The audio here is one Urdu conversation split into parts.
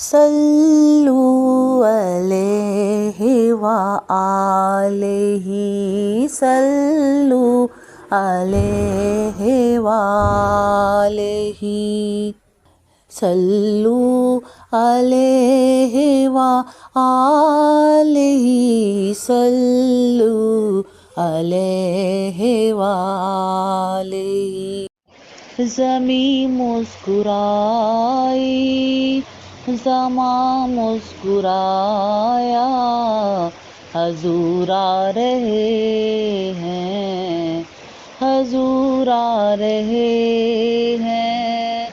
صلو علیہ وآلہ، صلو علیہ وآلہ، صلو علیہ وآلہ، صلو علیہ وآلہ۔ زمیں مسکرائی، زماں مسکرایا، حضور آ رہے ہیں، حضور آ رہے ہیں۔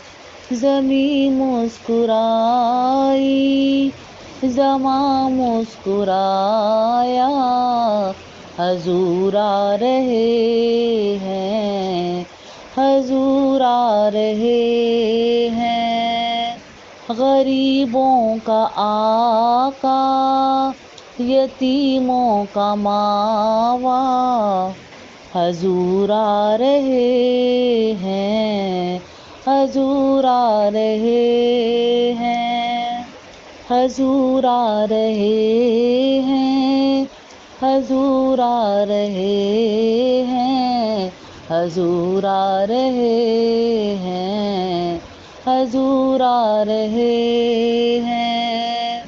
زمیں مسکرائی، زماں مسکرایا، حضور آ رہے ہیں، حضور آ رہے ہیں۔ غریبوں کا آقا، یتیموں کا ماوا، حضور آ رہے ہیں، حضور آ رہے ہیں، حضور آ رہے ہیں، حضور آ رہے ہیں، حضور آ رہے ہیں، حضور آ رہے ہیں۔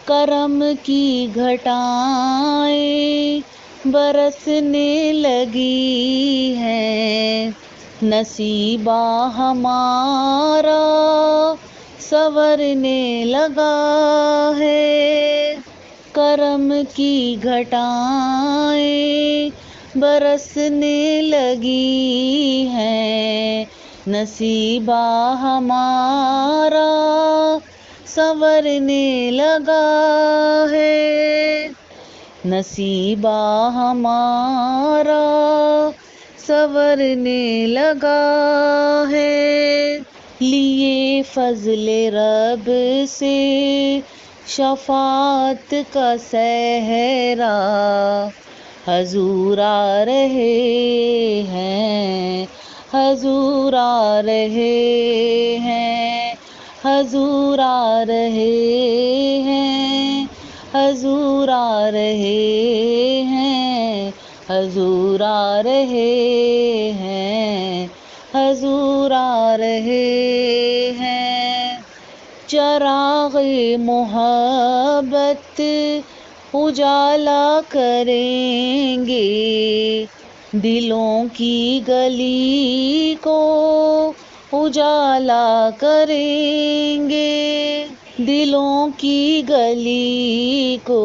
کرم کی گھٹائیں برسنے لگی ہیں، نصیبہ ہمارا سنورنے لگا ہے۔ کرم کی گھٹائیں برسنے لگی ہیں، نصیبہ ہمارا سنورنے لگا ہے، نصیبہ ہمارا سنورنے لگا ہے۔ لیے فضل رب سے شفاعت کا صحرا، حضور آ رہے ہیں، حضور آ رہے ہیں، حضور آ رہے ہیں، حضور آ رہے ہیں، حضور آ رہے ہیں، حضور آ رہے ہیں۔ چراغ محبت اجالا کریں گے، دلوں کی گلی کو اجالا کریں گے، دلوں کی گلی کو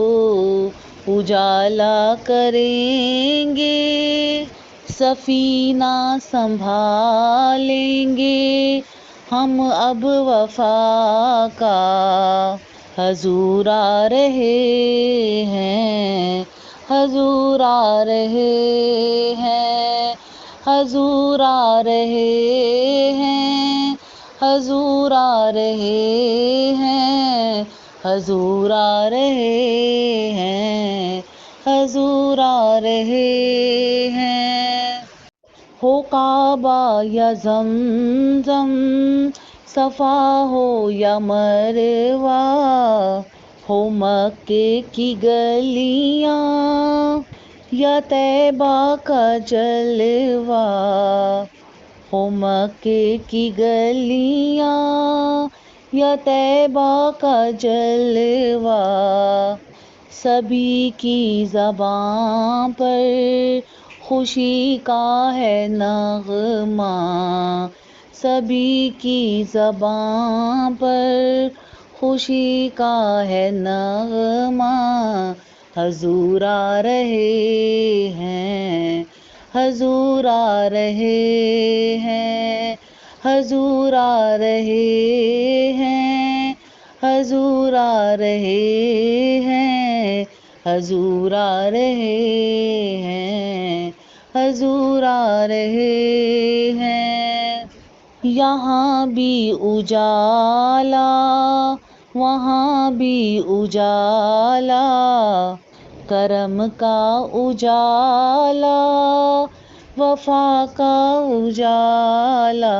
اجالا کریں گے۔ سفینہ سنبھالیں گے ہم اب وفا کا، حضور آ رہے ہیں، حضور آ رہے ہیں، حضور آ رہے ہیں، حضور آ رہے ہیں، حضور آ رہے ہیں، حضور آ رہے ہیں۔ ہو کعبہ یا زمزم، صفا ہو یا مروہ، ہو مکے کی گلیاں یا طیبہ کا جلوہ، ہو مکے کی گلیاں یا طیبہ کا جلوہ، سبھی کی زباں پر خوشی کا ہے نغمہ، سبھی کی زباں پر خوشی کا ہے نغمہ، حضور آ رہے ہیں، حضور آ رہے ہیں، حضور آ رہے ہیں، حضور آ رہے ہیں، حضور آ رہے ہیں، حضور آ رہے ہیں۔ یہاں بھی اجالا، وہاں بھی اجالا، کرم کا اجالا، وفا کا اجالا،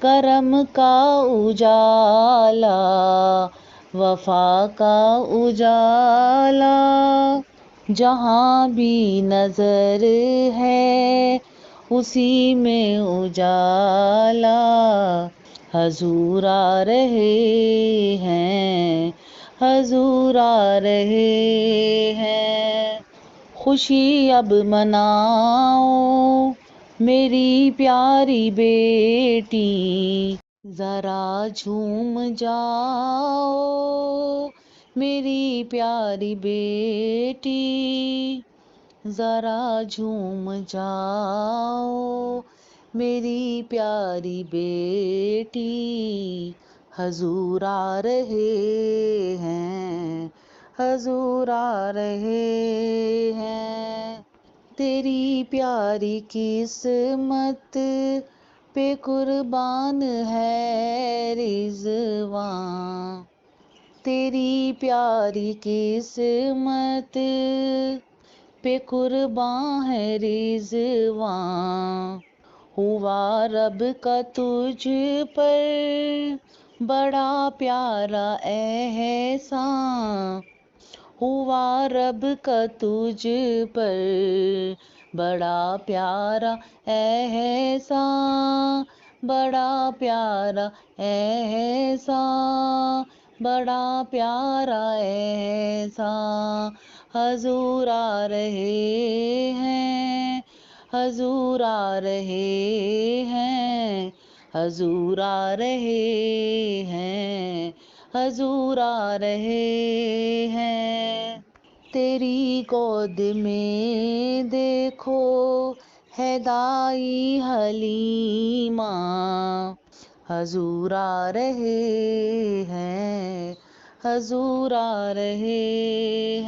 کرم کا اجالا، وفا کا اجالا، جہاں بھی نظر ہے اسی میں اجالا، حضور آ رہے ہیں، حضور آ رہے ہیں۔ خوشی اب مناؤ میری پیاری بیٹی، ذرا جھوم جاؤ میری پیاری بیٹی، ذرا جھوم جاؤ میری پیاری بیٹی، حضور آ رہے ہیں، حضور آ رہے ہیں۔ تیری پیاری قسمت پہ قربان ہے رضوان، تیری پیاری قسمت پہ قربان ہے رضوان، ہوا رب کا تجھ پر بڑا پیارا احسان، ہوا رب کا تجھ پر بڑا پیارا احسان، بڑا پیارا احسان، بڑا پیارا احسان، حضور آ رہے ہیں، حضور آ رہے ہیں، حضور آ رہے ہیں، حضور آ رہے ہیں۔ تیری گود میں دیکھو ہے دائی حلیمہ، حضور آ رہے ہیں، حضور آ رہے